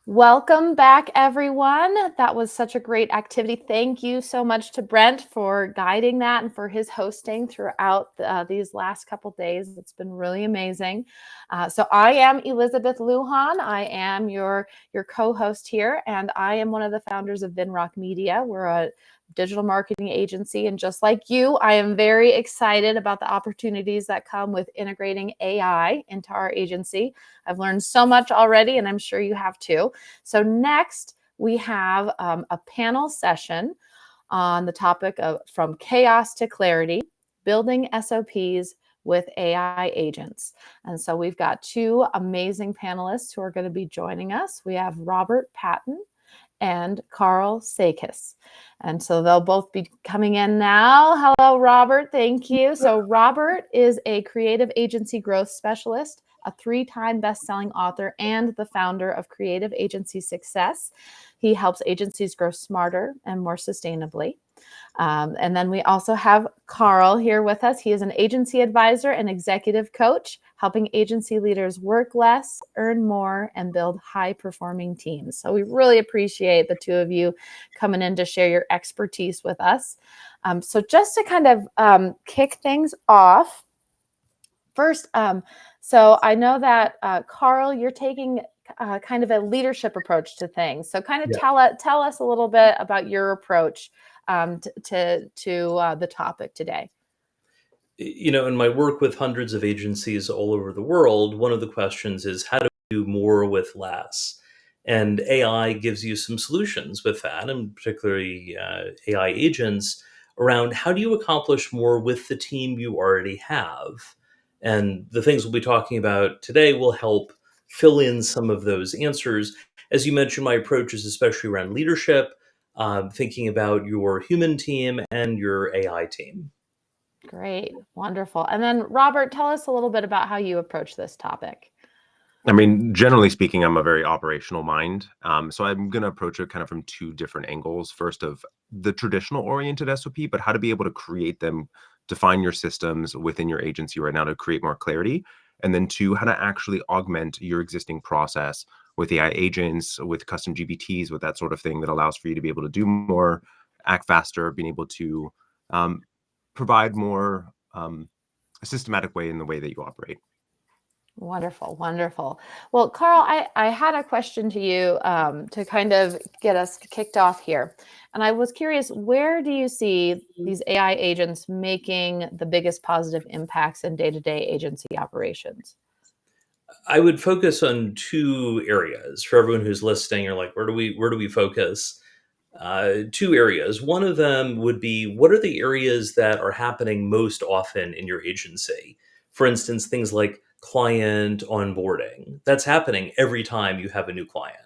Welcome back, everyone. That was such a great activity. Thank you so much to Brent for guiding that and for his hosting throughout these last couple days. It's been really amazing. So I am Elizabeth Lujan. I am your co-host here, and I am one of the founders of Vinrock Media. We're a digital marketing agency, and just like you, I am very excited about the opportunities that come with integrating AI into our agency. I've learned so much already, and I'm sure you have too. So next, we have a panel session on the topic of From Chaos to Clarity, Building SOPs with AI Agents. And so we've got two amazing panelists who are going to be joining us. We have Robert Patin and Karl Sakas. And so they'll both be coming in now. Hello, Robert. Thank you. So Robert is a creative agency growth specialist, a 3-time best-selling author, and the founder of Creative Agency Success. He helps agencies grow smarter and more sustainably. And then we also have Karl here with us. He is an agency advisor and executive coach, helping agency leaders work less, earn more, and build high-performing teams. So we really appreciate the two of you coming in to share your expertise with us. So just to kind of kick things off, first, so I know that Karl, you're taking kind of a leadership approach to things. So kind of tell us a little bit about your approach to the topic today. In my work with hundreds of agencies all over the world, one of the questions is how do we do more with less? And AI gives you some solutions with that, and particularly AI agents around how do you accomplish more with the team you already have? And the things we'll be talking about today will help fill in some of those answers. As you mentioned, my approach is especially around leadership, thinking about your human team and your AI team. Great, wonderful. And then Robert, tell us a little bit about how you approach this topic. I mean, generally speaking, I'm a very operational mind. So I'm going to approach it kind of from two different angles. First, of the traditional oriented SOP, but how to be able to create them, define your systems within your agency right now to create more clarity. And then two, how to actually augment your existing process with AI agents, with custom GPTs, with that sort of thing that allows for you to be able to do more, act faster, being able to provide more a systematic way in the way that you operate. Wonderful, wonderful. Well, Karl, I had a question to you to kind of get us kicked off here. And I was curious, where do you see these AI agents making the biggest positive impacts in day-to-day agency operations? I would focus on two areas for everyone who's listening. You're like, where do we focus? Two areas. One of them would be what are the areas that are happening most often in your agency? For instance, things like client onboarding. That's happening every time you have a new client.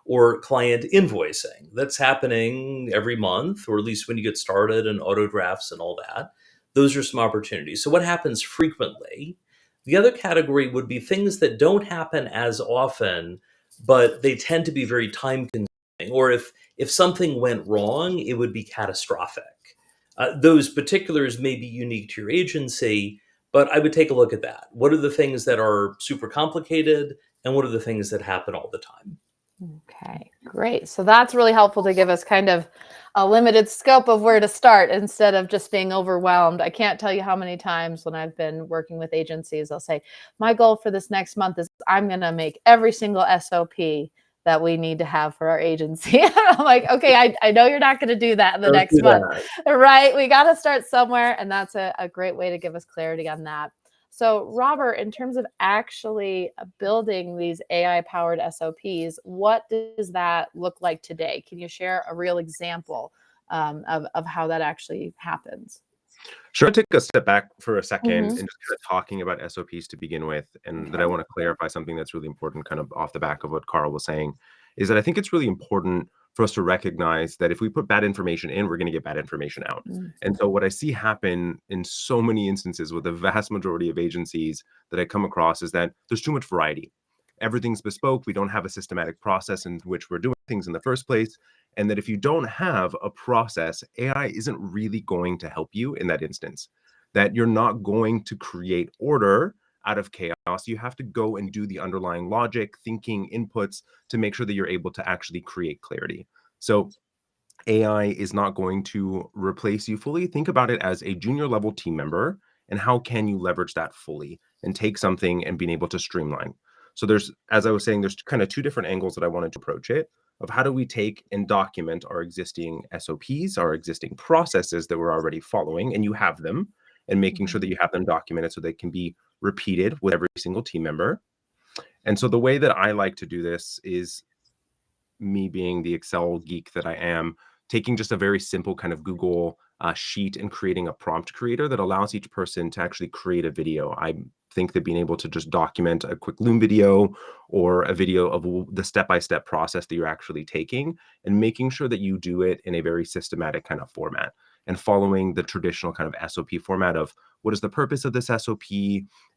Or client invoicing. That's happening every month, or at least when you get started, and auto drafts and all that. Those are some opportunities. So what happens frequently? The other category would be things that don't happen as often, but they tend to be very time consuming. Or if something went wrong, it would be catastrophic. Those particulars may be unique to your agency, but I would take a look at that. What are the things that are super complicated, and what are the things that happen all the time? Okay, great. So that's really helpful to give us kind of a limited scope of where to start instead of just being overwhelmed. I can't tell you how many times when I've been working with agencies, they'll say, my goal for this next month is I'm going to make every single SOP that we need to have for our agency. I'm like, okay, I know you're not going to do that in the next month, right? We got to start somewhere. And that's a great way to give us clarity on that. So Robert, in terms of actually building these AI-powered SOPs, what does that look like today? Can you share a real example of how that actually happens? Sure. I'll take a step back for a second and just kind of talking about SOPs to begin with, and that I want to clarify something that's really important kind of off the back of what Karl was saying, is that I think it's really important for us to recognize that if we put bad information in, we're going to get bad information out. And so what I see happen in so many instances with the vast majority of agencies that I come across is that there's too much variety. Everything's bespoke. We don't have a systematic process in which we're doing things in the first place. And that if you don't have a process, AI isn't really going to help you in that instance. That you're not going to create order out of chaos. You have to go and do the underlying logic, thinking, inputs to make sure that you're able to actually create clarity. So AI is not going to replace you fully. Think about it as a junior level team member, and how can you leverage that fully and take something and being able to streamline. So there's, as I was saying, there's kind of two different angles that I wanted to approach it, of how do we take and document our existing SOPs, our existing processes that we're already following, and you have them, and making sure that you have them documented so they can be repeated with every single team member. And so the way that I like to do this is, me being the Excel geek that I am, taking just a very simple kind of Google sheet and creating a prompt creator that allows each person to actually create a video. I think that being able to just document a quick Loom video or a video of the step-by-step process that you're actually taking, and making sure that you do it in a very systematic kind of format, and following the traditional kind of SOP format of what is the purpose of this SOP,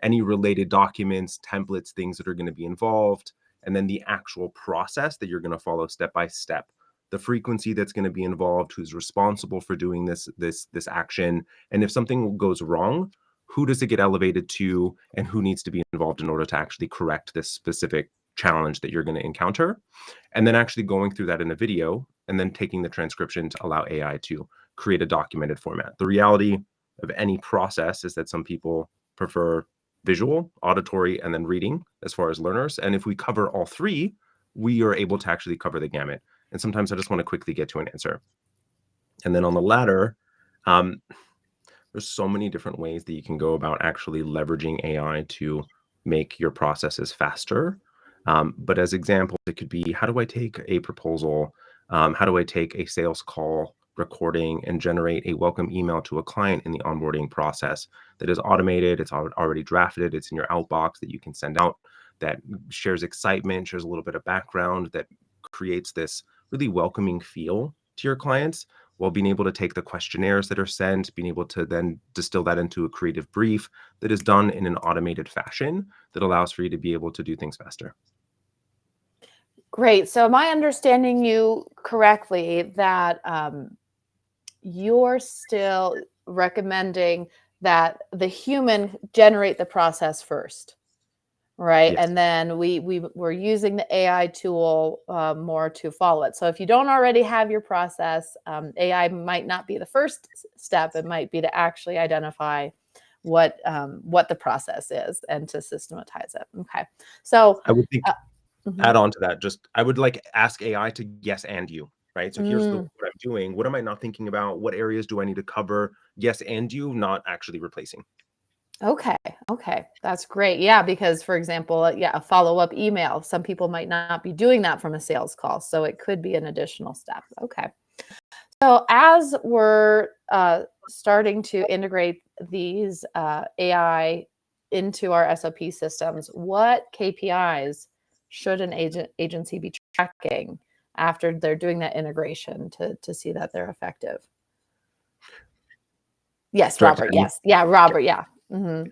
any related documents, templates, things that are going to be involved, and then the actual process that you're going to follow step by step, the frequency that's going to be involved, who's responsible for doing this action, and if something goes wrong, who does it get elevated to, and who needs to be involved in order to actually correct this specific challenge that you're going to encounter. And then actually going through that in a video, and then taking the transcription to allow AI to create a documented format. The reality of any process is that some people prefer visual, auditory, and then reading as far as learners. And if we cover all three, we are able to actually cover the gamut. And sometimes I just want to quickly get to an answer. And then on the latter, there's so many different ways that you can go about actually leveraging AI to make your processes faster. But as examples, it could be, how do I take a proposal? How do I take a sales call recording and generate a welcome email to a client in the onboarding process that is automated, it's already drafted, it's in your outbox that you can send out, that shares excitement, shares a little bit of background, that creates this really welcoming feel to your clients, while being able to take the questionnaires that are sent, being able to then distill that into a creative brief that is done in an automated fashion that allows for you to be able to do things faster. Great. So am I understanding you correctly that you're still recommending that the human generate the process first, right? Yes. And then we're using the AI tool more to follow it. So if you don't already have your process, AI might not be the first step. It might be to actually identify what the process is and to systematize it. Okay. So I would think, mhm. add on to that, just I would like ask AI to yes and you, right? So here's what I'm doing. What am I not thinking about? What areas do I need to cover? Yes and you, not actually replacing. Okay. Okay. That's great. Yeah. Because for example, a follow-up email, some people might not be doing that from a sales call. So it could be an additional step. Okay. So as we're starting to integrate these AI into our SOP systems, what KPIs should an agency be tracking after they're doing that integration to see that they're effective? Yes, Direct Robert. to me. Yes. Yeah, Robert. Yeah. Mm-hmm.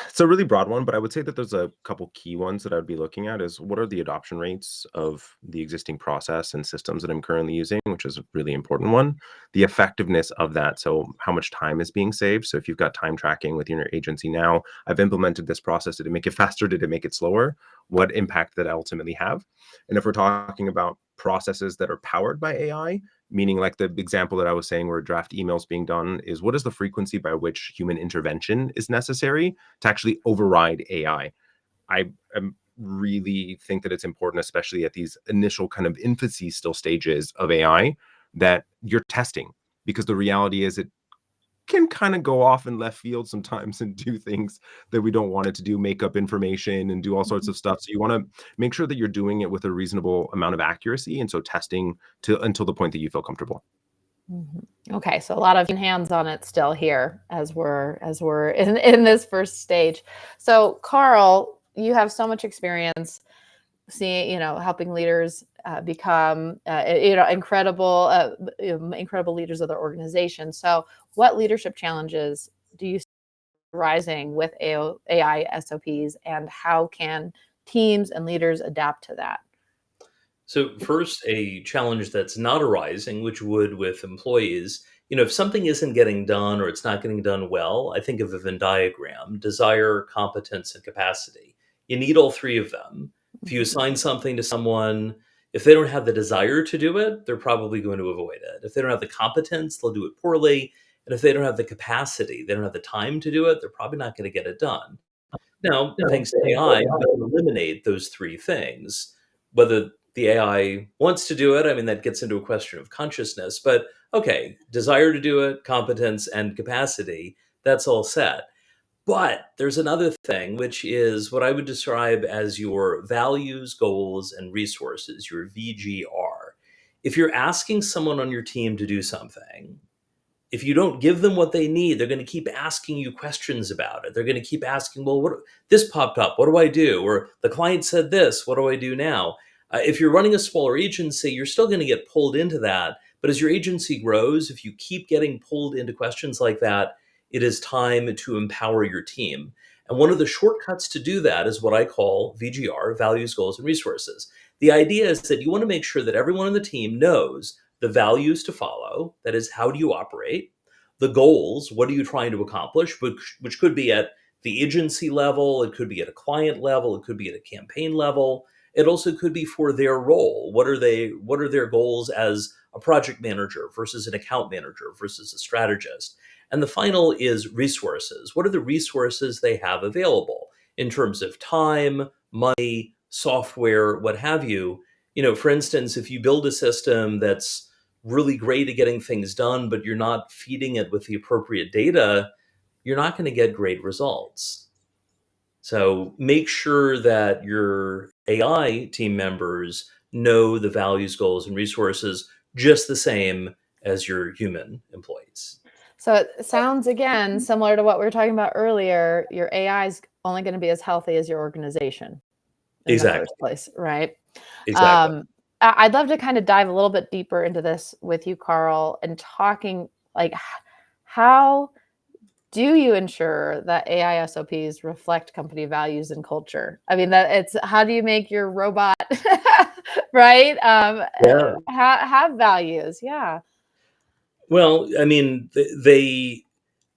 It's a really broad one, but I would say that there's a couple key ones that I'd be looking at is, what are the adoption rates of the existing process and systems that I'm currently using, which is a really important one. The effectiveness of that. So how much time is being saved? So if you've got time tracking within your agency now, I've implemented this process. Did it make it faster? Did it make it slower? What impact did it ultimately have? And if we're talking about processes that are powered by AI, meaning like the example that I was saying where draft emails being done, is what is the frequency by which human intervention is necessary to actually override AI? I really think that it's important, especially at these initial kind of infancy still stages of AI, that you're testing, because the reality is it can kind of go off in left field sometimes and do things that we don't want it to do, make up information and do all sorts of stuff. So you want to make sure that you're doing it with a reasonable amount of accuracy, and so testing to until the point that you feel comfortable. Okay, so a lot of hands on it still here as we're in this first stage. So Karl, you have so much experience seeing, helping leaders become, incredible leaders of their organization. So what leadership challenges do you see rising with AI SOPs, and how can teams and leaders adapt to that? So first, a challenge that's not arising, which would with employees, if something isn't getting done or it's not getting done well, I think of a Venn diagram: desire, competence, and capacity. You need all three of them. If you assign something to someone, if they don't have the desire to do it, they're probably going to avoid it. If they don't have the competence, they'll do it poorly. And if they don't have the capacity, they don't have the time to do it, they're probably not going to get it done. Now, thanks to AI, we can eliminate those three things. Whether the AI wants to do it, I mean, that gets into a question of consciousness. But okay, desire to do it, competence, and capacity, that's all set. But there's another thing, which is what I would describe as your values, goals, and resources, your VGR. If you're asking someone on your team to do something, if you don't give them what they need, they're going to keep asking you questions about it. They're going to keep asking, well, this popped up, what do I do? Or the client said this, what do I do now? If you're running a smaller agency, you're still going to get pulled into that. But as your agency grows, if you keep getting pulled into questions like that, it is time to empower your team. And one of the shortcuts to do that is what I call VGR, values, goals, and resources. The idea is that you want to make sure that everyone on the team knows the values to follow, that is, how do you operate? The goals, what are you trying to accomplish, which could be at the agency level, it could be at a client level, it could be at a campaign level. It also could be for their role. What are their goals as a project manager versus an account manager versus a strategist? And the final is resources. What are the resources they have available in terms of time, money, software, what have you? For instance, if you build a system that's really great at getting things done, but you're not feeding it with the appropriate data, you're not going to get great results. So make sure that your AI team members know the values, goals, and resources just the same as your human employees. So it sounds, again, similar to what we were talking about earlier. Your AI is only going to be as healthy as your organization in the first place, right? Exactly. I'd love to kind of dive a little bit deeper into this with you, Karl, and talking like, how do you ensure that AI SOPs reflect company values and culture? I mean, how do you make your robot, right? Yeah. Have values. Yeah. Well, I mean,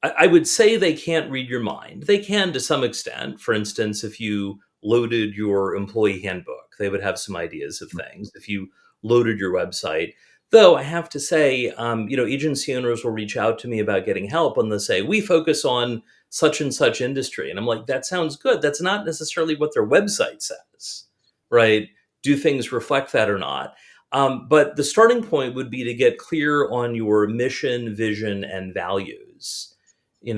I would say they can't read your mind. They can to some extent. For instance, if you loaded your employee handbook, they would have some ideas of things. If you loaded your website, though, I have to say, agency owners will reach out to me about getting help, and they'll say, we focus on such and such industry. And I'm like, that sounds good. That's not necessarily what their website says, right? Do things reflect that or not? But the starting point would be to get clear on your mission, vision, and values. A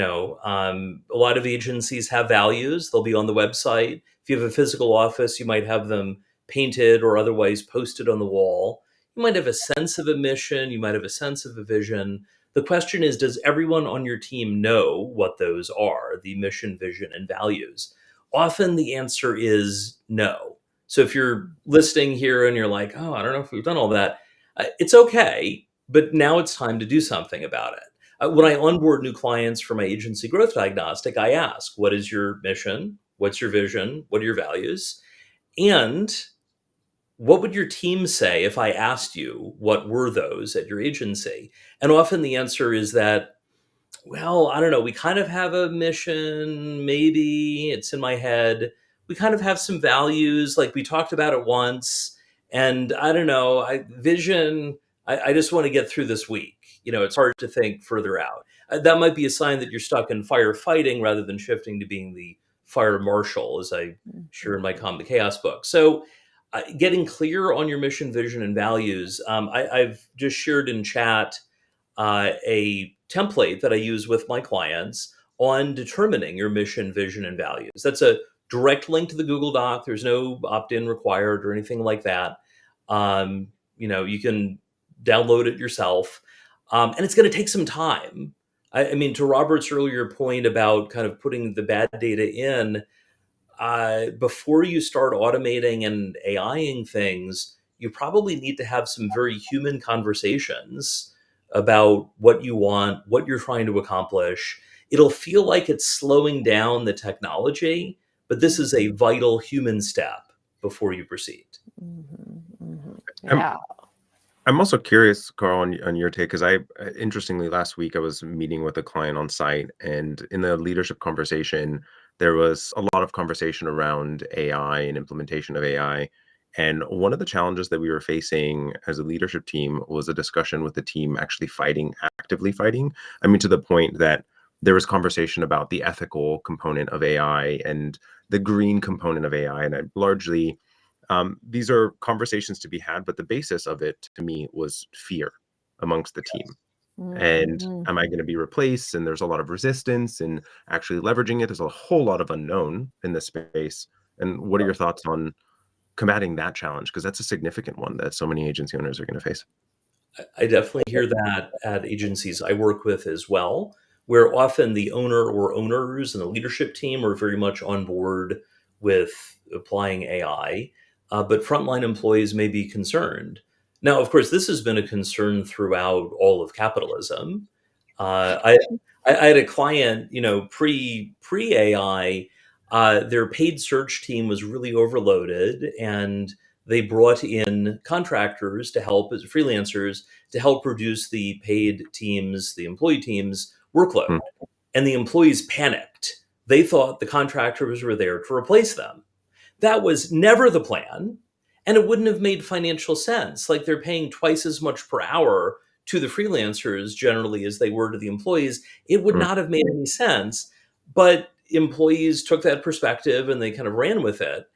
lot of agencies have values. They'll be on the website. If you have a physical office, you might have them painted or otherwise posted on the wall. You might have a sense of a mission. You might have a sense of a vision. The question is, does everyone on your team know what those are, the mission, vision, and values? Often the answer is no. So if you're listening here and you're like, oh, I don't know if we've done all that, it's okay, but now it's time to do something about it. When I onboard new clients for my agency growth diagnostic, I ask, what is your mission? What's your vision? What are your values? And what would your team say if I asked you what were those at your agency? And often the answer is that, well, I don't know. We kind of have a mission. Maybe it's in my head. We kind of have some values, like we talked about it once. And I don't know, vision, I just want to get through this week. It's hard to think further out. That might be a sign that you're stuck in firefighting rather than shifting to being the fire marshal, as I share in my Calm the Chaos book. So getting clear on your mission, vision, and values. I've just shared in chat a template that I use with my clients on determining your mission, vision, and values. That's a direct link to the Google Doc. There's no opt-in required or anything like that. You can download it yourself, and it's going to take some time. I mean, to Robert's earlier point about kind of putting the bad data in, before you start automating and AIing things, you probably need to have some very human conversations about what you want, what you're trying to accomplish. It'll feel like it's slowing down the technology, but this is a vital human step before you proceed. Yeah. I'm also curious, Carl, on your take, because interestingly, last week I was meeting with a client on site, and in the leadership conversation, there was a lot of conversation around AI and implementation of AI. And one of the challenges that we were facing as a leadership team was a discussion with the team actually actively fighting. I mean, to the point that there was conversation about the ethical component of AI and the green component of AI. And I largely these are conversations to be had, but the basis of it to me was fear amongst the team. And Mhm. am I going to be replaced? And there's a lot of resistance and actually leveraging it. There's a whole lot of unknown in this space. And what are your thoughts on combating that challenge? Because that's a significant one that so many agency owners are going to face. I definitely hear that at agencies I work with as well, where often the owner or owners and the leadership team are very much on board with applying AI, but frontline employees may be concerned. Now, of course, this has been a concern throughout all of capitalism. Uh, I, I had a client, pre AI, their paid search team was really overloaded, and they brought in contractors to help as freelancers to help reduce the paid teams, the employee teams' workload. Hmm. And the employees panicked. They thought the contractors were there to replace them. That was never the plan. And it wouldn't have made financial sense. Like they're paying twice as much per hour to the freelancers generally as they were to the employees. It would Hmm. not have made any sense. But employees took that perspective and they kind of ran with it.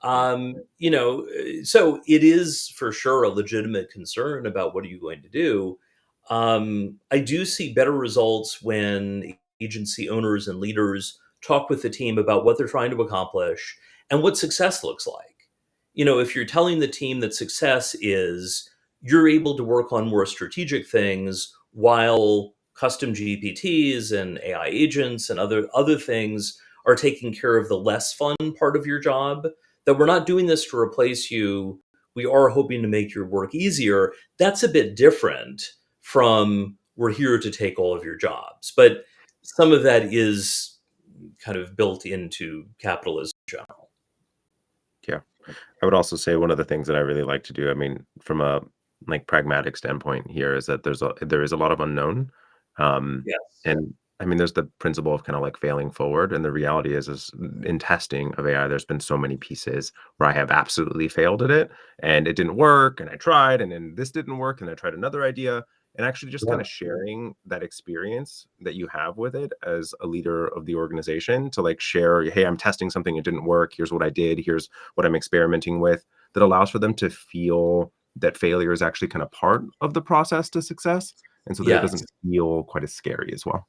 So it is for sure a legitimate concern about what are you going to do. I do see better results when agency owners and leaders talk with the team about what they're trying to accomplish and what success looks like. If you're telling the team that success is you're able to work on more strategic things while custom GPTs and AI agents and other things are taking care of the less fun part of your job, that we're not doing this to replace you. We are hoping to make your work easier. That's a bit different from we're here to take all of your jobs. But some of that is kind of built into capitalism in general. Yeah. I would also say one of the things that I really like to do, I mean, from a like pragmatic standpoint here, is that there is a lot of unknown. Um, Yes. and I mean, there's the principle of kind of like failing forward. And the reality is in testing of AI, there's been so many pieces where I have absolutely failed at it and it didn't work. And I tried, and then this didn't work, and I tried another idea. And actually just kind Yeah. of sharing that experience that you have with it as a leader of the organization to like share, hey, I'm testing something, it didn't work. Here's what I did. Here's what I'm experimenting with, that allows for them to feel that failure is actually kind of part of the process to success. And so that it doesn't Yes. feel quite as scary as well.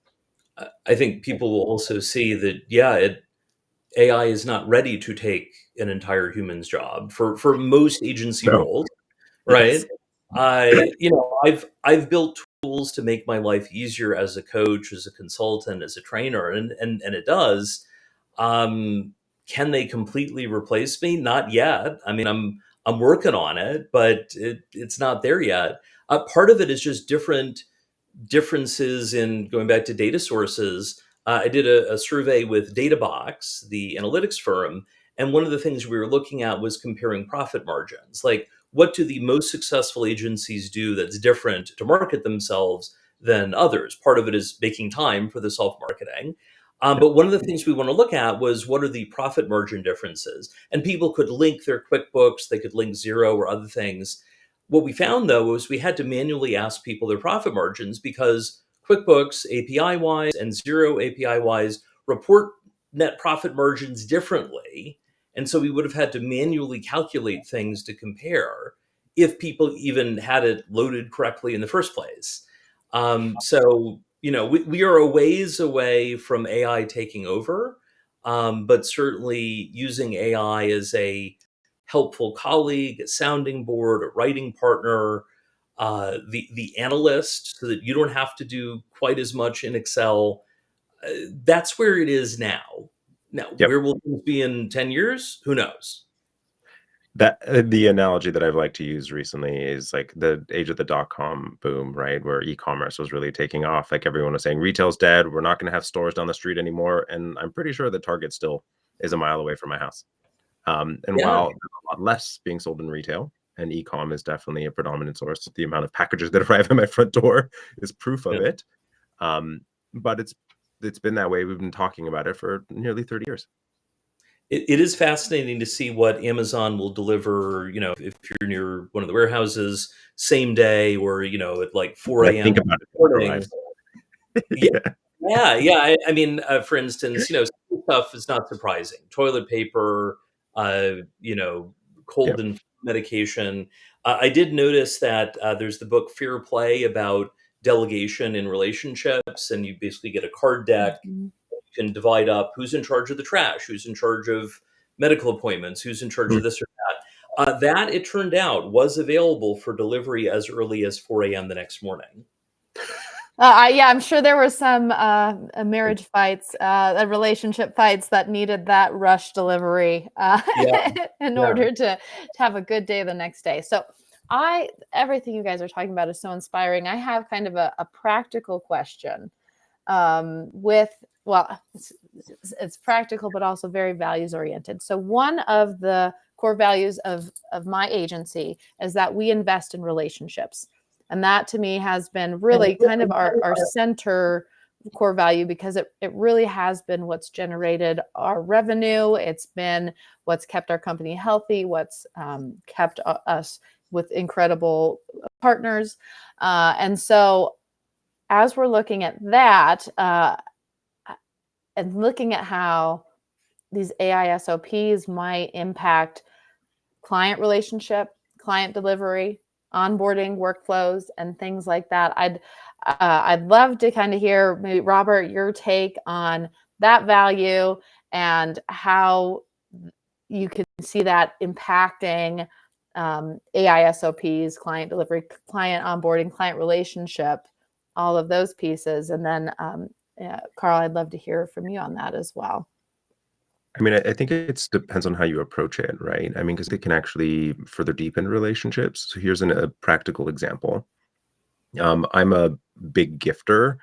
I think people will also see that, yeah, AI is not ready to take an entire human's job for most agency No. roles, Yes. right? I've built tools to make my life easier as a coach, as a consultant, as a trainer, and it does. Um, can they completely replace me? Not yet. I mean, I'm working on it, but it's not there yet. Part of it is just differences in going back to data sources. I did a survey with DataBox, the analytics firm, and one of the things we were looking at was comparing profit margins. Like, what do the most successful agencies do that's different to market themselves than others? Part of it is making time for the self marketing. Yep. But one of the things we want to look at was what are the profit margin differences? And people could link their QuickBooks, they could link Zero or other things. What we found though was we had to manually ask people their profit margins because QuickBooks API wise and Zero API wise report net profit margins differently. And so we would have had to manually calculate things to compare if people even had it loaded correctly in the first place. We are a ways away from AI taking over, but certainly using AI as a helpful colleague, a sounding board, a writing partner, the analyst, so that you don't have to do quite as much in Excel. That's where it is now. Now, Yep. where will things be in 10 years? Who knows? That the analogy that I've liked to use recently is like the age of the dot-com boom, right? Where e-commerce was really taking off. Like everyone was saying, retail's dead. We're not going to have stores down the street anymore. And I'm pretty sure that Target still is a mile away from my house. And Yeah. while there's a lot less being sold in retail and e-com is definitely a predominant source. The amount of packages that arrive at my front door is proof of it. But it's been that way. We've been talking about it for nearly 30 years. It is fascinating to see what Amazon will deliver, if you're near one of the warehouses, same day, or, at like 4 Like, a.m. think in about the it, it morning. arrives. Yeah, Yeah. yeah. I mean, for instance, some stuff is not surprising. Toilet paper, uh, you know, Yeah. cold and flu medication. I did notice that there's the book Fear Play about delegation in relationships, and you basically get a card deck. Mhm. You can divide up who's in charge of the trash, who's in charge of medical appointments, who's in charge of Mm. this or that. That, it turned out, was available for delivery as early as 4 a.m. the next morning. Yeah, I'm sure there were some marriage fights, relationship fights that needed that rush delivery Yeah, in yeah. order to have a good day the next day. So, everything you guys are talking about is so inspiring. I have kind of a practical question. It's practical, but also very values oriented. So, one of the core values of my agency is that we invest in relationships. And that to me has been really kind of our center core value, because it really has been what's generated our revenue. It's been what's kept our company healthy, what's kept us with incredible partners. And so as we're looking at that and looking at how these AI SOPs might impact client relationship, client delivery, onboarding workflows, and things like that. I'd love to kind of hear, maybe Robert, your take on that value and how you can see that impacting AI SOPs, client delivery, client onboarding, client relationship, all of those pieces. And then, Karl, I'd love to hear from you on that as well. I mean, I think it depends on how you approach it, right? I mean, because it can actually further deepen relationships. So here's a practical example. I'm a big gifter,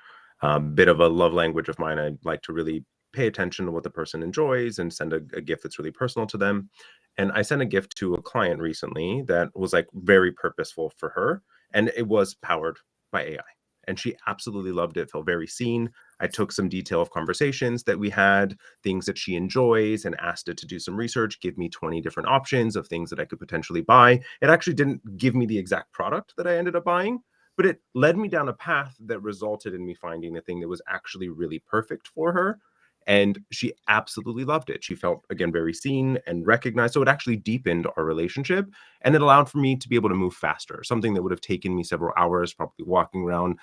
bit of a love language of mine. I like to really pay attention to what the person enjoys and send a gift that's really personal to them. And I sent a gift to a client recently that was like very purposeful for her, and it was powered by AI. And she absolutely loved it, felt very seen. I took some detail of conversations that we had, things that she enjoys, and asked it to do some research, give me 20 different options of things that I could potentially buy. It actually didn't give me the exact product that I ended up buying, but it led me down a path that resulted in me finding the thing that was actually really perfect for her. And she absolutely loved it. She felt, again, very seen and recognized. So it actually deepened our relationship, and it allowed for me to be able to move faster. Something that would have taken me several hours, probably walking around,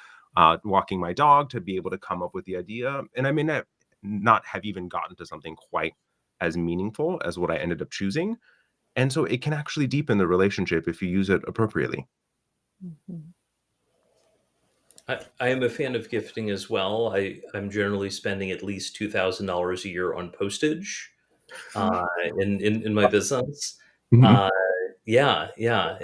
walking my dog, to be able to come up with the idea. And I may not have even gotten to something quite as meaningful as what I ended up choosing. And so it can actually deepen the relationship if you use it appropriately. Mhm. I am a fan of gifting as well. I'm generally spending at least $2,000 a year on postage in my business. Mhm. Uh, yeah, yeah.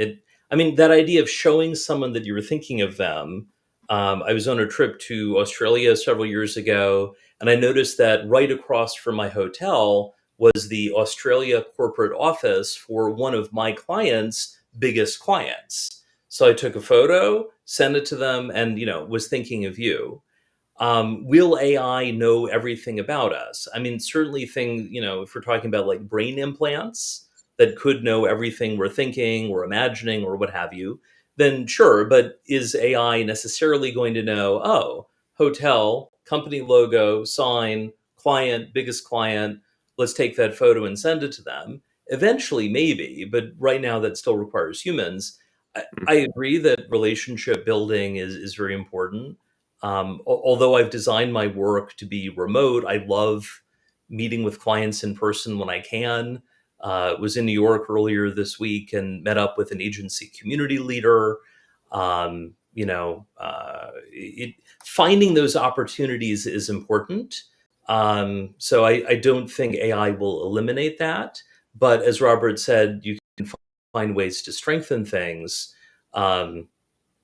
I mean, that idea of showing someone that you were thinking of them. I was on a trip to Australia several years ago, and I noticed that right across from my hotel was the Australia corporate office for one of my clients' biggest clients. So I took a photo, sent it to them, and was thinking of you. Will AI know everything about us? I mean, certainly if we're talking about like brain implants that could know everything we're thinking or imagining or what have you, then sure. But is AI necessarily going to know, oh, hotel, company logo, sign, client, biggest client, let's take that photo and send it to them? Eventually, maybe, but right now that still requires humans. I agree that relationship building is very important. Although I've designed my work to be remote, I love meeting with clients in person when I can. Was in New York earlier this week and met up with an agency community leader. Finding those opportunities is important. So I don't think AI will eliminate that. But as Robert said, you can find ways to strengthen things. Um,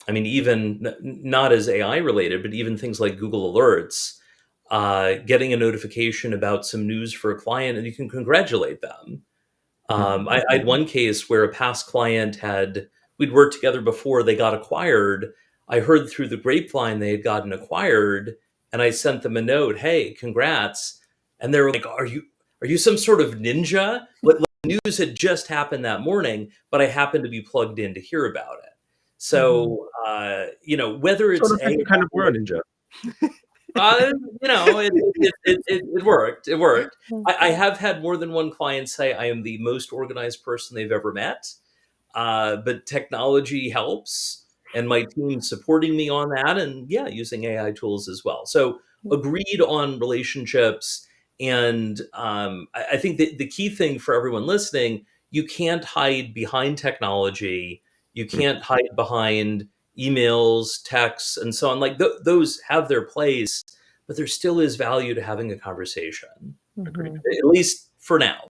I mean, even not as AI related, but even things like Google Alerts, getting a notification about some news for a client, and you can congratulate them. I had one case where a past client we'd worked together before they got acquired. I heard through the grapevine they had gotten acquired, and I sent them a note, "Hey, congrats!" And they were like, "Are you some sort of ninja? Like, news had just happened that morning, but I happened to be plugged in to hear about it." So, whether Sort it's of like you kind of were a ninja. uh, it worked. It worked. I have had more than one client say I am the most organized person they've ever met. But technology helps, and my team supporting me on that, and yeah, using AI tools as well. So agreed on relationships, and I think that the key thing for everyone listening, you can't hide behind technology. You can't hide behind emails, texts, and so on. Like those have their place, but there still is value to having a conversation, Agreed. at least for now.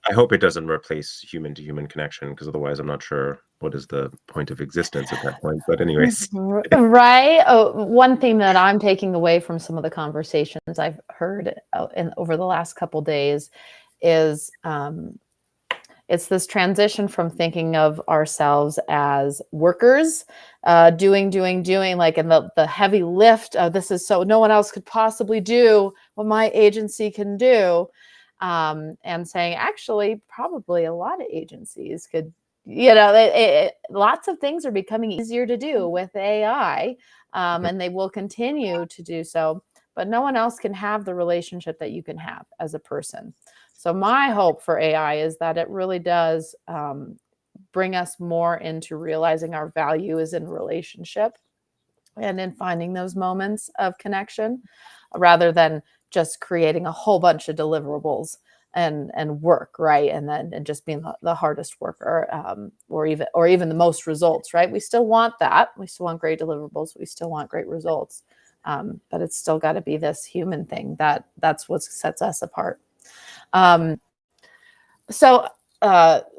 I hope it doesn't replace human to human connection, because otherwise I'm not sure what is the point of existence at that point. But anyways, Right. Oh, one thing that I'm taking away from some of the conversations I've heard over the last couple days is it's this transition from thinking of ourselves as workers, doing, like, and the heavy lift of this is so no one else could possibly do what my agency can do. And saying, actually, probably a lot of agencies could, lots of things are becoming easier to do with AI, and they will continue to do so. But no one else can have the relationship that you can have as a person. So my hope for AI is that it really does bring us more into realizing our value is in relationship and in finding those moments of connection, rather than just creating a whole bunch of deliverables and work, right? And just being the hardest worker, or even the most results, right? We still want that. We still want great deliverables. We still want great results. But it's still got to be this human thing that's what sets us apart. So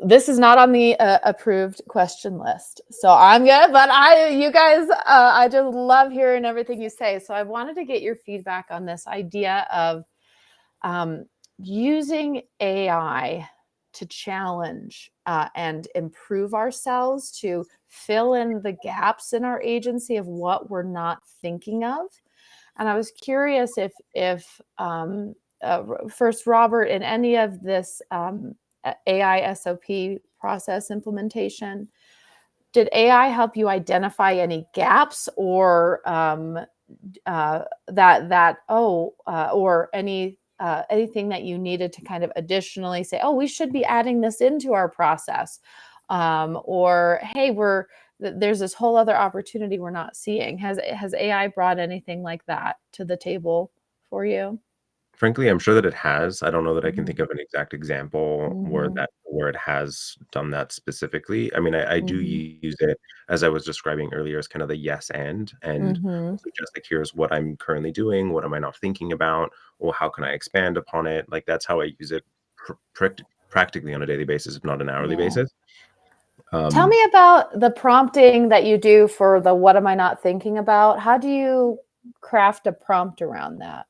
this is not on the approved question list. So I'm good, but you guys, I just love hearing everything you say. So I wanted to get your feedback on this idea of using AI to challenge and improve ourselves, to fill in the gaps in our agency of what we're not thinking of. And I was curious if first, Robert, in any of this AI SOP process implementation, did AI help you identify any gaps, or or anything that you needed to kind of additionally say, oh, we should be adding this into our process, or hey, there's this whole other opportunity we're not seeing. Has AI brought anything like that to the table for you? frankly, I'm sure that it has. I don't know that I can think of an exact example where Mm-hmm. it has done that specifically. I mean, I do Mm-hmm. use it, as I was describing earlier, as kind of the yes and Mm-hmm. suggest, like, here's what I'm currently doing, what am I not thinking about, or how can I expand upon it? Like, that's how I use it practically on a daily basis, if not an hourly Yeah. basis. Tell Um, me about the prompting that you do for the what am I not thinking about? How do you craft a prompt around that?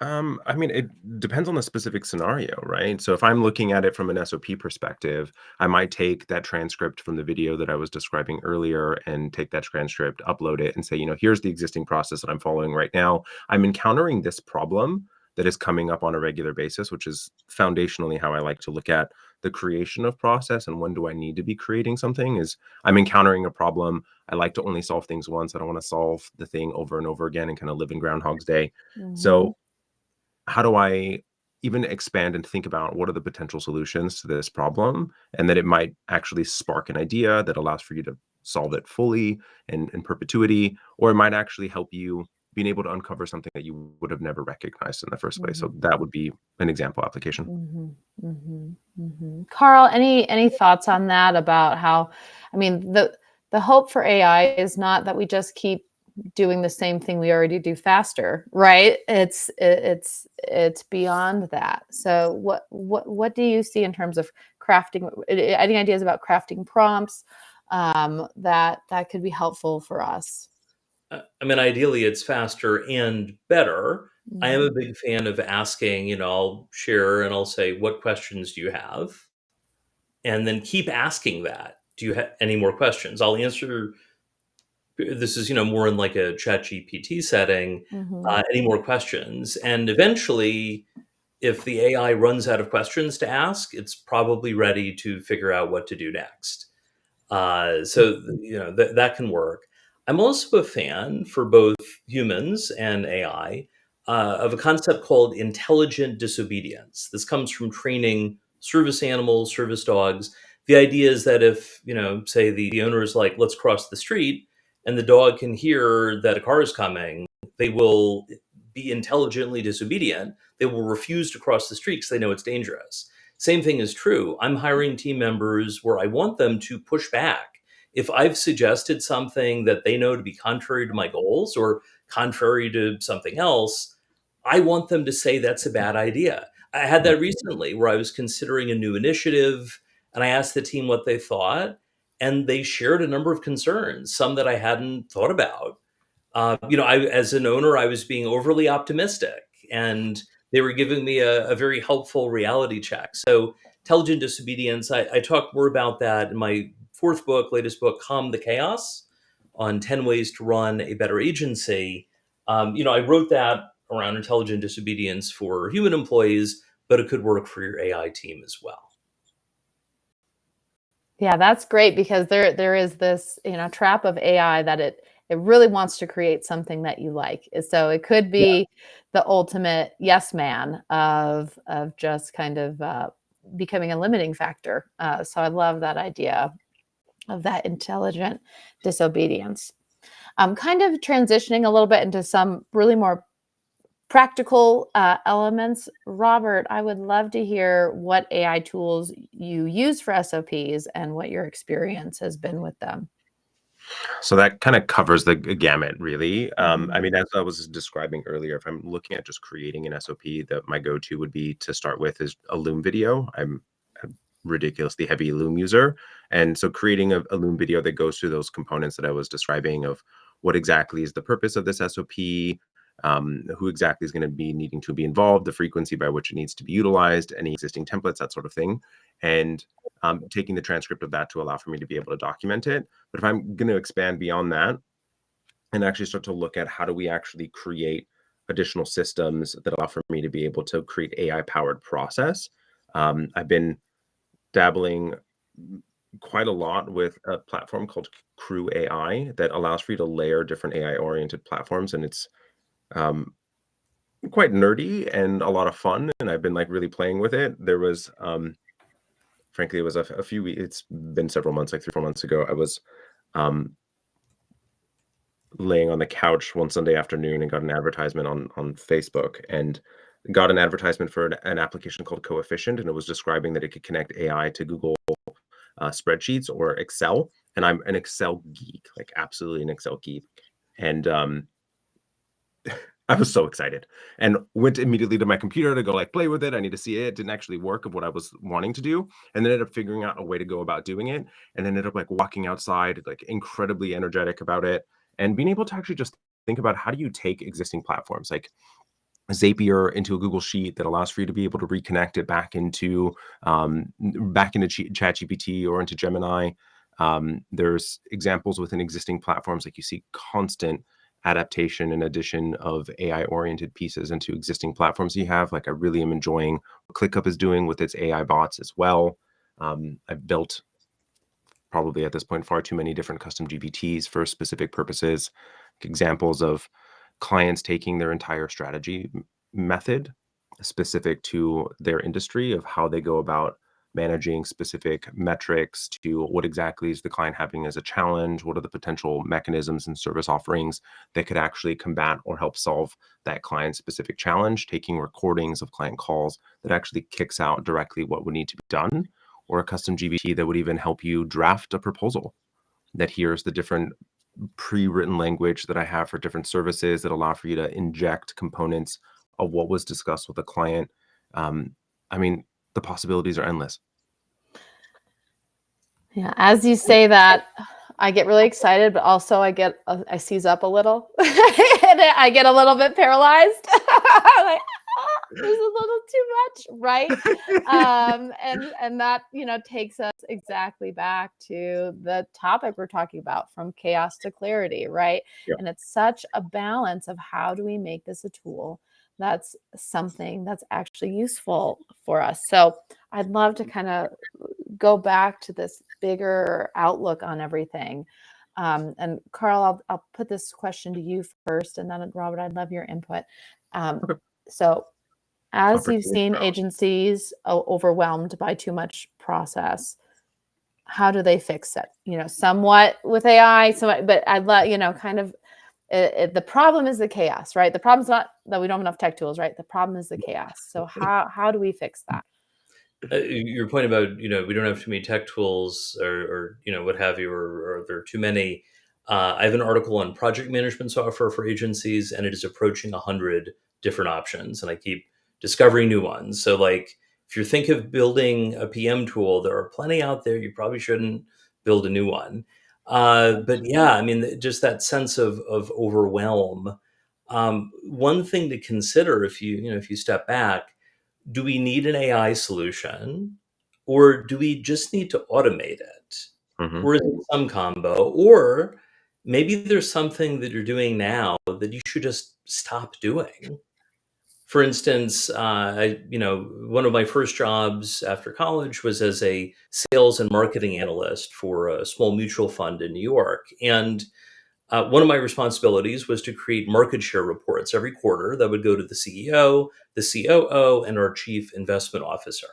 I mean, it depends on the specific scenario, right? So if I'm looking at it from an SOP perspective, I might take that transcript from the video that I was describing earlier and take that transcript, upload it, and say, here's the existing process that I'm following right now. I'm encountering this problem that is coming up on a regular basis, which is foundationally how I like to look at the creation of process. And when do I need to be creating something? Is I'm encountering a problem. I like to only solve things once. I don't want to solve the thing over and over again and kind of live in Groundhog's Day. Mm-hmm. So how do I even expand and think about what are the potential solutions to this problem, and that it might actually spark an idea that allows for you to solve it fully and in perpetuity, or it might actually help you being able to uncover something that you would have never recognized in the first place. So that would be an example application. Mm-hmm. Mm-hmm. Mm-hmm. Karl, any thoughts on that, about how, I mean, the hope for AI is not that we just keep doing the same thing we already do faster, right? It's beyond that. So what do you see in terms of crafting? Any ideas about crafting prompts that could be helpful for us? I mean, ideally, it's faster and better. I am a big fan of asking, I'll share and I'll say, what questions do you have? And then keep asking that. Do you have any more questions? I'll answer. This is, more in like a chat GPT setting. Mhm. Any more questions? And eventually, if the AI runs out of questions to ask, it's probably ready to figure out what to do next. So that can work. I'm also a fan for both humans and AI of a concept called intelligent disobedience. This comes from training service animals, service dogs. The idea is that if say the owner is like, "Let's cross the street," and the dog can hear that a car is coming, they will be intelligently disobedient. They will refuse to cross the street because they know it's dangerous. Same thing is true. I'm hiring team members where I want them to push back. If I've suggested something that they know to be contrary to my goals or contrary to something else, I want them to say that's a bad idea. I had that recently where I was considering a new initiative and I asked the team what they thought, and they shared a number of concerns, some that I hadn't thought about. As an owner, I was being overly optimistic, and they were giving me a very helpful reality check. So, intelligent disobedience, I talk more about that in my latest book, Calm the Chaos, on 10 ways to run a better agency. I wrote that around intelligent disobedience for human employees, but it could work for your AI team as well. Yeah, that's great because there is this, trap of AI that it really wants to create something that you like. So it could be the ultimate yes man of just kind of becoming a limiting factor. So I love that idea of that intelligent disobedience. Kind of transitioning a little bit into some really more practical elements. Robert, I would love to hear what AI tools you use for SOPs and what your experience has been with them. So that kind of covers the gamut, really. I Mhm. mean, as I was describing earlier, if I'm looking at just creating an SOP, that my go-to would be to start with is a Loom video. I'm a ridiculously heavy Loom user, and so creating a Loom video that goes through those components that I was describing of what exactly is the purpose of this SOP, who exactly is going to be needing to be involved, the frequency by which it needs to be utilized, any existing templates, that sort of thing, and taking the transcript of that to allow for me to be able to document it. But if I'm going to expand beyond that and actually start to look at how do we actually create additional systems that allow for me to be able to create AI powered process, I've been dabbling quite a lot with a platform called CrewAI that allows for you to layer different AI oriented platforms. And it's um, quite nerdy and a lot of fun. And I've been like really playing with it. There was, frankly, it was a few weeks, it's been several months, like 3 or 4 months ago. I was um, laying on the couch one Sunday afternoon and got an advertisement on Facebook, and got an advertisement for an application called Coefficient, and it was describing that it could connect AI to Google spreadsheets or Excel. And I'm an Excel geek, like absolutely an Excel geek. And I was so excited and went immediately to my computer to go like play with it. I need to see it. It didn't actually work of what I was wanting to do. And then ended up figuring out a way to go about doing it. And then ended up like walking outside, like incredibly energetic about it, and being able to actually just think about how do you take existing platforms like Zapier into a Google Sheet that allows for you to be able to reconnect it back into ChatGPT or into Gemini. There's examples within existing platforms, like you see constant adaptation and addition of AI-oriented pieces into existing platforms you have. Like I really am enjoying what ClickUp is doing with its AI bots as well. I've built probably at this point far too many different custom GPTs for specific purposes. Examples of clients taking their entire strategy method specific to their industry of how they go about managing specific metrics to what exactly is the client having as a challenge, what are the potential mechanisms and service offerings that could actually combat or help solve that client specific challenge, taking recordings of client calls that actually kicks out directly what would need to be done, or a custom GPT that would even help you draft a proposal that here's the different pre-written language that I have for different services that allow for you to inject components of what was discussed with the client. I mean, the possibilities are endless. Yeah, as you say that, I get really excited, but also I seize up a little, and I get a little bit paralyzed there's a little too much, right? And that, takes us exactly back to the topic we're talking about, from chaos to clarity, right? Yeah. And it's such a balance of how do we make this a tool that's something that's actually useful for us. So I'd love to kind of go back to this bigger outlook on everything. And Karl, I'll put this question to you first, and then Robert, I'd love your input. Okay. So as you've Opportunity. seen agencies overwhelmed by too much process, how do they fix it? Somewhat with AI, but I'd let, kind of the problem is the chaos, right? The problem's not that we don't have enough tech tools, right? The problem is the chaos. So how do we fix that? Your point about we don't have too many tech tools or what have you, or there are too many. I have an article on project management software for agencies, and it is approaching 100 different options, and I keep discovering new ones. So, like, if you're thinking of building a PM tool, there are plenty out there. You probably shouldn't build a new one. But yeah, I mean, just that sense of overwhelm. One thing to consider, if you step back, do we need an AI solution, or do we just need to automate it? Mhm. Or is it some combo? Or maybe there's something that you're doing now that you should just stop doing. For instance, one of my first jobs after college was as a sales and marketing analyst for a small mutual fund in New York. And one of my responsibilities was to create market share reports every quarter that would go to the CEO, the COO, and our chief investment officer.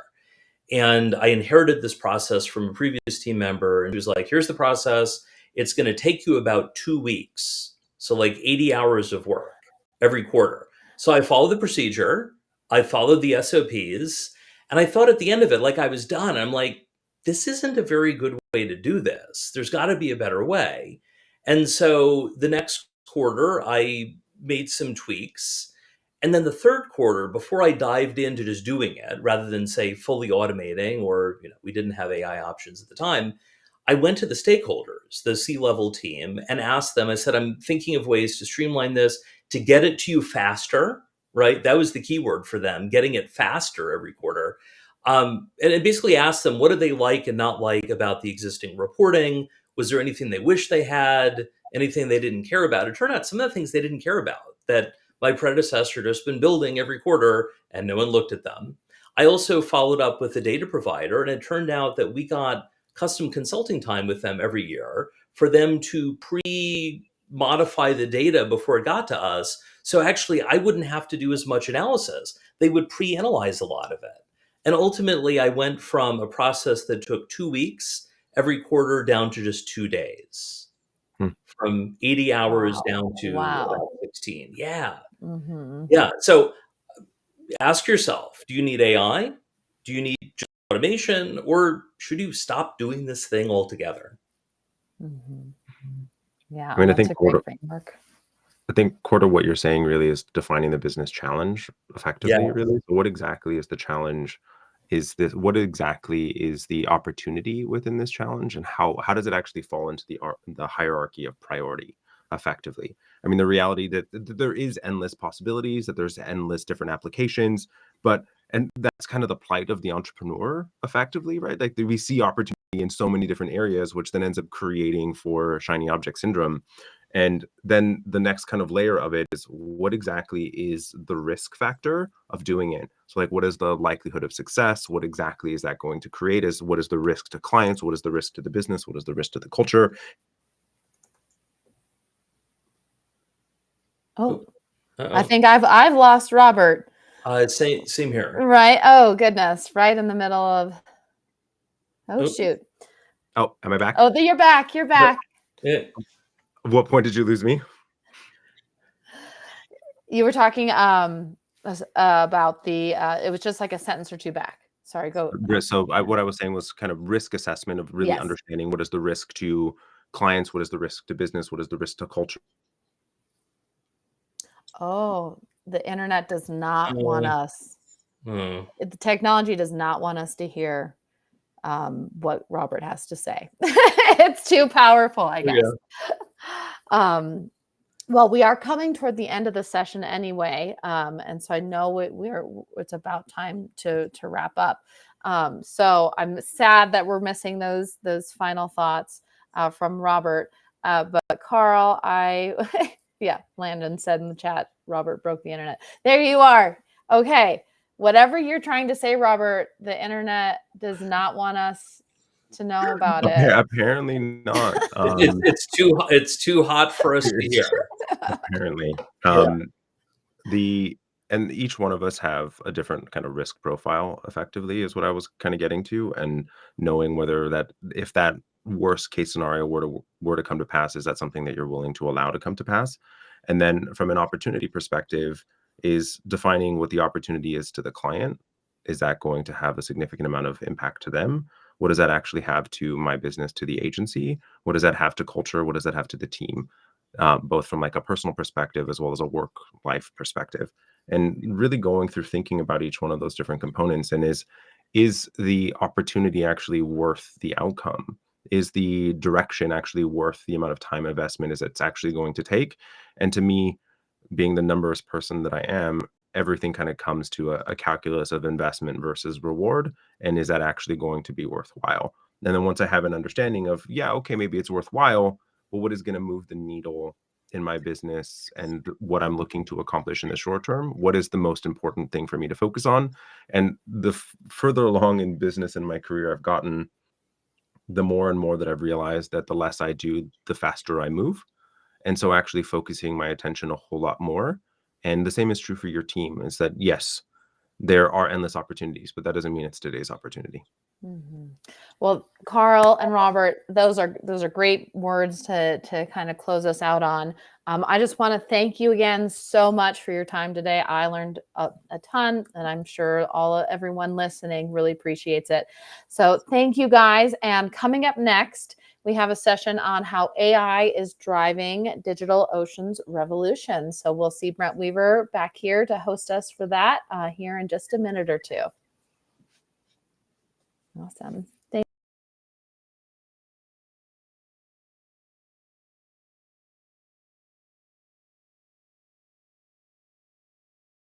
And I inherited this process from a previous team member, and he was like, here's the process. It's going to take you about 2 weeks. So, like, 80 hours of work every quarter. So I followed the procedure, I followed the SOPs, and I thought at the end of it, like, I was done. I'm like, this isn't a very good way to do this. There's got to be a better way. And so the next quarter, I made some tweaks. And then the third quarter, before I dived into just doing it, rather than, say, fully automating, or we didn't have AI options at the time, I went to the stakeholders, the C-level team, and asked them. I said, I'm thinking of ways to streamline this, to get it to you faster. Right, that was the key word for them: getting it faster every quarter. And I basically asked them, what do they like and not like about the existing reporting? Was there anything they wish they had? Anything they didn't care about? It turned out some of the things they didn't care about, that my predecessor just been building every quarter, and no one looked at them. I also followed up with the data provider, and it turned out that we got custom consulting time with them every year for them to modify the data before it got to us. So actually, I wouldn't have to do as much analysis. They would pre-analyze a lot of it. And ultimately, I went from a process that took 2 weeks every quarter down to just 2 days, Hmm. from 80 hours down to Wow. about 16. Yeah. Mm-hmm. Yeah. So ask yourself, do you need AI? Do you need just automation? Or should you stop doing this thing altogether? Mm-hmm. Yeah, I mean, that's a great framework. I think core to what you're saying really is defining the business challenge Yeah. effectively, really. So what exactly is the challenge? What exactly is the opportunity within this challenge, and how does it actually fall into the hierarchy of priority effectively? I mean, the reality that there is endless possibilities, that there's endless different applications, and that's kind of the plight of the entrepreneur effectively, right? Like, we see opportunity in so many different areas, which then ends up creating for shiny object syndrome. And then the next kind of layer of it is, what exactly is the risk factor of doing it? So, like, what is the likelihood of success? What exactly is that going to create? What is the risk to clients? What is the risk to the business? What is the risk to the culture? Oh, Oh, I uh-oh. think I've lost Robert. Same here. Right. Oh goodness. Right in the middle of. Oh Oh, shoot. Oh, am I back? Oh, you're back. You're back. yeah. What point did you lose me? You were talking about the. It was just like a sentence or two back. Sorry. Go. So what I was saying was kind of risk assessment of really Yes. understanding what is the risk to clients, what is the risk to business, what is the risk to culture. Oh, the internet does not want us. Hmm. The technology does not want us to hear what Robert has to say. It's too powerful, I guess. Yeah. Um, Well, we are coming toward the end of the session anyway, and so I know it's about time to wrap up. So I'm sad that we're missing those final thoughts from Robert. But Karl, yeah, Landon said in the chat, Robert broke the internet. There you are. Okay, whatever you're trying to say, Robert, the internet does not want us to know about it. Apparently not. It's too hot for us to hear. Apparently. And each one of us have a different kind of risk profile, effectively, is what I was kind of getting to, and knowing whether that, if that worst case scenario were to come to pass, is that something that you're willing to allow to come to pass? And then from an opportunity perspective, is defining what the opportunity is to the client. Is that going to have a significant amount of impact to them? What does that actually have to my business, to the agency? What does that have to culture? What does that have to the team? Both from like a personal perspective as well as a work life perspective, and really going through thinking about each one of those different components. And is the opportunity actually worth the outcome? Is the direction actually worth the amount of time investment is it's actually going to take? And to me, being the numbers person that I am, everything kind of comes to a calculus of investment versus reward. And is that actually going to be worthwhile? And then once I have an understanding of, yeah, okay, maybe it's worthwhile, but what is going to move the needle in my business and what I'm looking to accomplish in the short term? What is the most important thing for me to focus on? And the further along in business and my career I've gotten, the more and more that I've realized that the less I do, the faster I move. And so actually focusing my attention a whole lot more. And the same is true for your team, is that yes, there are endless opportunities, but that doesn't mean it's today's opportunity. Mm-hmm. Well, Karl and Robert, those are great words to kind of close us out on. I just want to thank you again so much for your time today. I learned a ton, and I'm sure everyone listening really appreciates it. So thank you guys. And coming up next, we have a session on how AI is driving DigitalOcean's revolution. So we'll see Brent Weaver back here to host us for that here in just a minute or two. Awesome.